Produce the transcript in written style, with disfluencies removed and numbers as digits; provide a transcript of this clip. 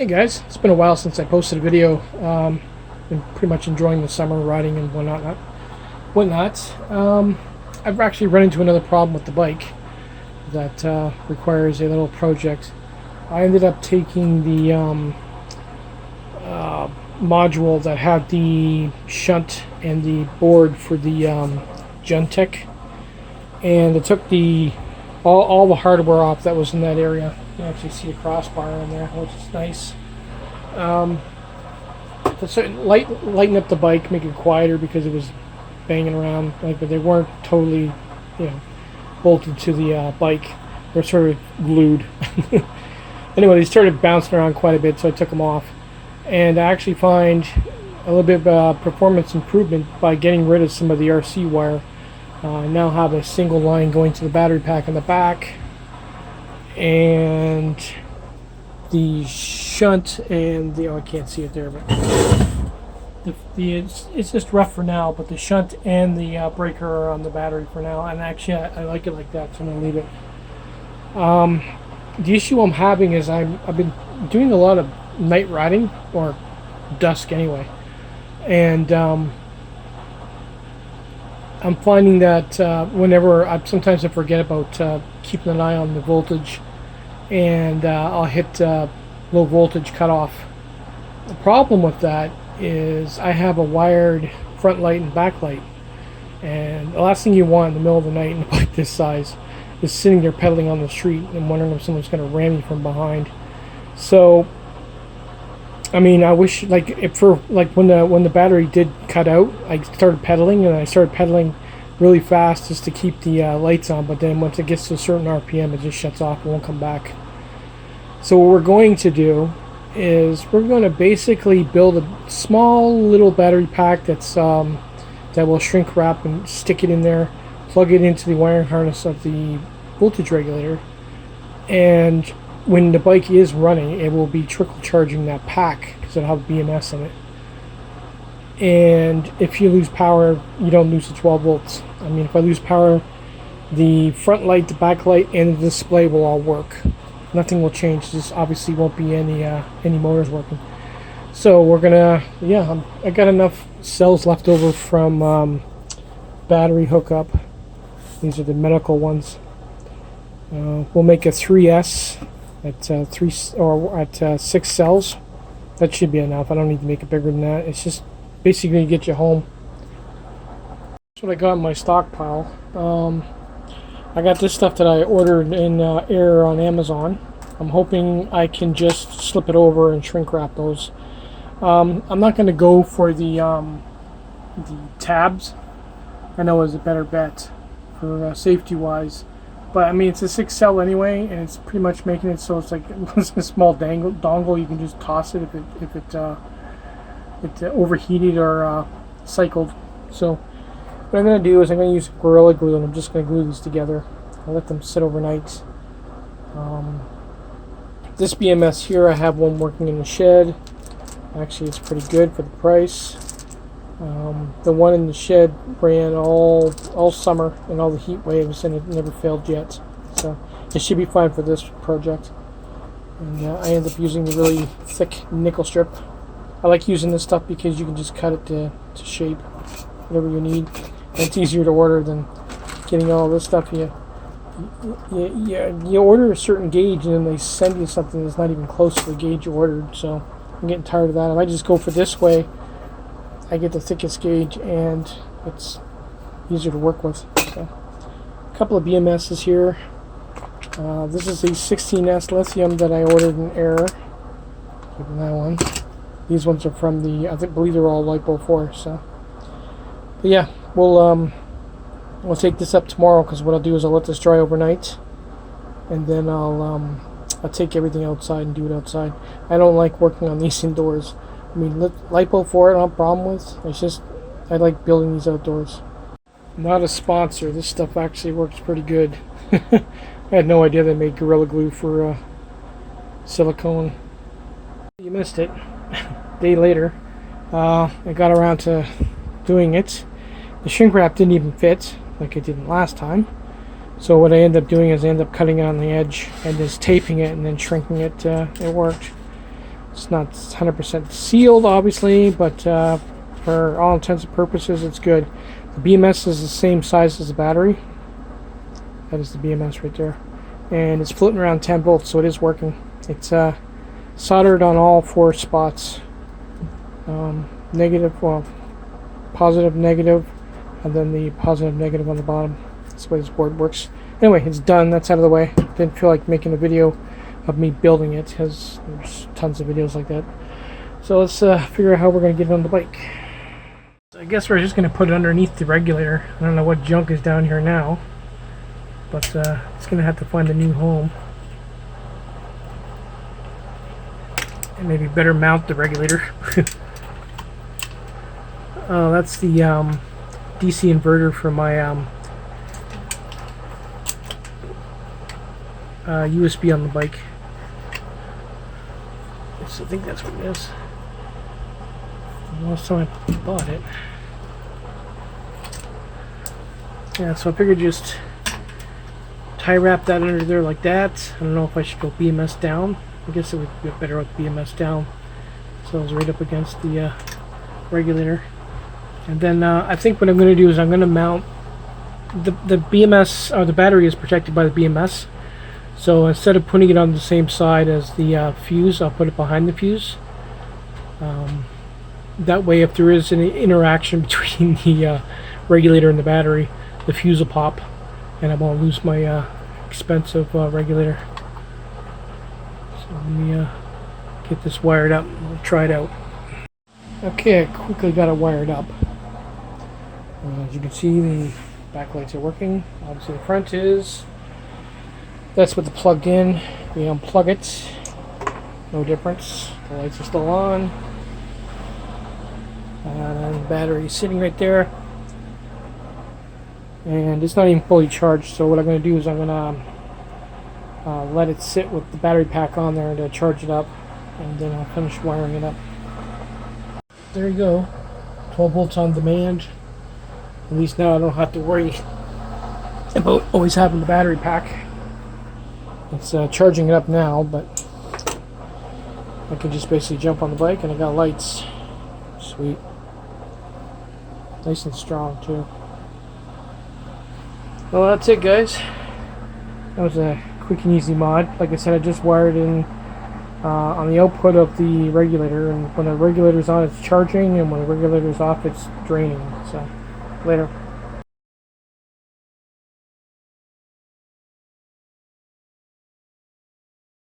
Hey guys, it's been a while since I posted a video. Been pretty much enjoying the summer riding and whatnot. I've actually run into another problem with the bike that requires a little project. I ended up taking the module that had the shunt and the board for the Juntech, and it took all the hardware off that was in that area. You can actually see a crossbar in there, which is nice. To lighten up the bike, make it quieter because it was banging around. But they weren't totally, bolted to the bike. They're sort of glued. Anyway, they started bouncing around quite a bit, so I took them off. And I actually find a little bit of performance improvement by getting rid of some of the RC wire. I now have a single line going to the battery pack in the back, and the shunt and the I can't see it there, but it's just rough for now. But the shunt and the breaker are on the battery for now, and actually I like it like that, so I'm gonna leave it. The issue I'm having is I've been doing a lot of night riding, or dusk anyway, and I'm finding that sometimes I forget about keeping an eye on the voltage, and I'll hit low voltage cutoff. The problem with that is I have a wired front light and back light, and the last thing you want in the middle of the night in a bike this size is sitting there pedaling on the street and wondering if someone's going to ram you from behind. So I mean, I wish when the battery did cut out, I started pedaling, and I started pedaling really fast just to keep the lights on. But then once it gets to a certain RPM, it just shuts off and won't come back. So what we're going to do is we're going to basically build a small little battery pack that will shrink wrap and stick it in there, plug it into the wiring harness of the voltage regulator, and when the bike is running, it will be trickle charging that pack because it'll have BMS in it. And if you lose power, you don't lose the 12 volts. I mean, if I lose power, the front light, the back light, and the display will all work. Nothing will change. Just obviously won't be any motors working. So we're gonna, I got enough cells left over from battery hookup. These are the medical ones. We'll make a 3S. At 6 cells. That should be enough. I don't need to make it bigger than that. It's just basically to get you home. That's what I got in my stockpile. I got this stuff that I ordered in air on Amazon. I'm hoping I can just slip it over and shrink wrap those. I'm not going to go for the tabs. I know is a better bet for safety wise. But I mean, it's a 6 cell anyway, and it's pretty much making it so it's like a small dongle. You can just toss it if it overheated or cycled. So what I'm going to do is I'm going to use Gorilla Glue, and I'm just going to glue these together. I'll let them sit overnight. This BMS here, I have one working in the shed. Actually, it's pretty good for the price. The one in the shed ran all summer and all the heat waves, and it never failed yet. So it should be fine for this project. And I end up using the really thick nickel strip. I like using this stuff because you can just cut it to shape, whatever you need. And it's easier to order than getting all this stuff. You order a certain gauge, and then they send you something that's not even close to the gauge you ordered. So I'm getting tired of that. I might just go for this way. I get the thickest gauge, and it's easier to work with. So, a couple of BMSs here. This is a 16S lithium that I ordered in air. Even that one. These ones are from I believe they're all LiPo 4. So, but yeah, we'll take this up tomorrow, because what I'll do is I'll let this dry overnight, and then I'll take everything outside and do it outside. I don't like working on these indoors. I mean, LiPo 4 I don't have a problem with. It's just I like building these outdoors. Not a sponsor. This stuff actually works pretty good. I had no idea they made Gorilla Glue for silicone. You missed it. Day later, I got around to doing it. The shrink wrap didn't even fit like it didn't last time. So what I end up doing is I end up cutting it on the edge and just taping it and then shrinking it. It worked. It's not 100% sealed, obviously, but for all intents and purposes, it's good. The BMS is the same size as the battery. That is the BMS right there. And it's floating around 10 volts, so it is working. It's soldered on all 4 spots. Negative, well, positive, negative, and then the positive, negative on the bottom. That's the way this board works. Anyway, it's done. That's out of the way. Didn't feel like making a video of me building it, because there's tons of videos like that. So let's figure out how we're going to get it on the bike. So I guess we're just going to put it underneath the regulator. I don't know what junk is down here now, but it's going to have to find a new home. And maybe better mount the regulator. That's the DC inverter for my USB on the bike. So I think that's what it is. Last time I bought it. Yeah, so I figured just tie wrap that under there like that. I don't know if I should go BMS down. I guess it would be better with BMS down. So it's right up against the regulator. And then I think what I'm going to do is I'm going to mount the BMS, or the battery is protected by the BMS. So instead of putting it on the same side as the fuse, I'll put it behind the fuse. That way, if there is an interaction between the regulator and the battery, the fuse will pop, and I won't lose my expensive regulator. So let me get this wired up. We'll try it out. Okay, I quickly got it wired up. As you can see, the backlights are working. Obviously, the front is. That's with the plugged in. We unplug it. No difference. The lights are still on. And the battery is sitting right there. And it's not even fully charged. So what I'm going to do is I'm going to let it sit with the battery pack on there to charge it up. And then I'll finish wiring it up. There you go. 12 volts on demand. At least now I don't have to worry about always having the battery pack. It's charging it up now, but I can just basically jump on the bike and I got lights. Sweet. Nice and strong too. Well, that's it, guys. That was a quick and easy mod. Like I said, I just wired in on the output of the regulator, and when the regulator's on it's charging, and when the regulator's off it's draining. So later.